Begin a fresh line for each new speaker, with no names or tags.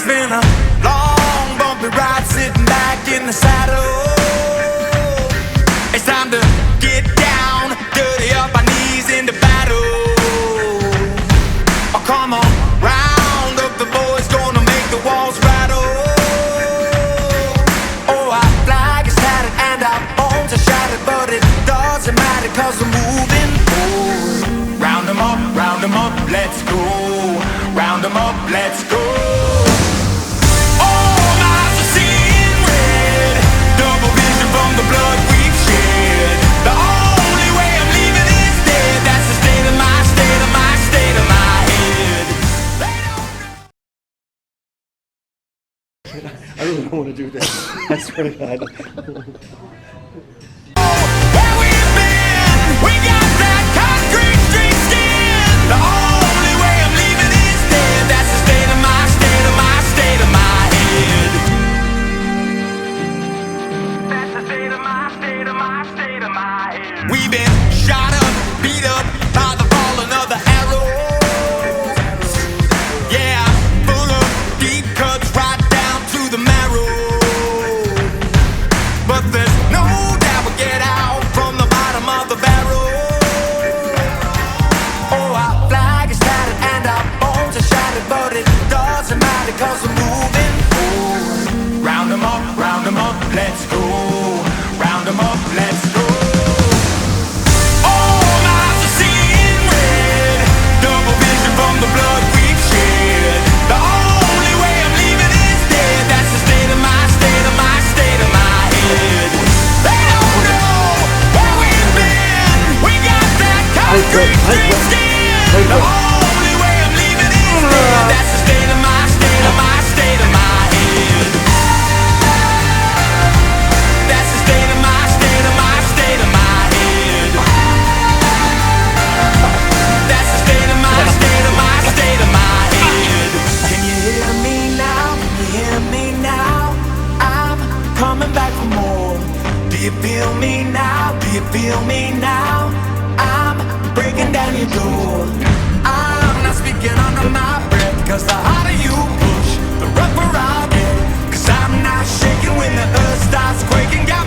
been a long, bumpy ride, sitting back in the saddle. It's time to get down, dirty up our knees into battle. Oh, come on, round up the boys, gonna make the walls rattle. Oh, our flag is tattered and our bones are shattered, but it doesn't matter 'cause we're moving forward. Round 'em up, let's go. Round 'em up, let's go. All eyes are seeing red, double vision from the blood we've shed. The only way I'm leaving is dead. That's the state of my, state of my, state of my head.
I really don't want to do this. I swear to God.
Where we've been, we got that concrete street skin. The only way I'm leaving is dead. That's the state of my, state of my, state of my head. That's the state of my, state of my, state of my head. We've been shot up, beat up by the falling of the arrows. Yeah, full of deep cuts right down to the marrow. But there's no doubt we'll get out from the bottom of the barrel. Oh, our flag is tattered and our bones are shattered, but it doesn't matter 'cause we're moving forward. Round 'em up, let's go. Round 'em up, let's go. All eyes are seeing red, double vision from the blood we've shed. The only way I'm leaving is dead. That's the state of my, state of my, state of my head. They don't know where we've been. We got that concrete street skin. The only way I'm leaving is dead. That's the state of my, state of my, state of my head. That's the state of my, state of my, state of my head. That's the state of my, state of my, state of my head. Can you hear me now? Can you hear me now? I'm coming back for more. Do you feel me now? Do you feel me now? I'm breaking down your door. I'm not speaking under my breath, 'cause the harder you push, the rougher I'll get. 'Cause I'm not shaking when the earth starts quaking. Got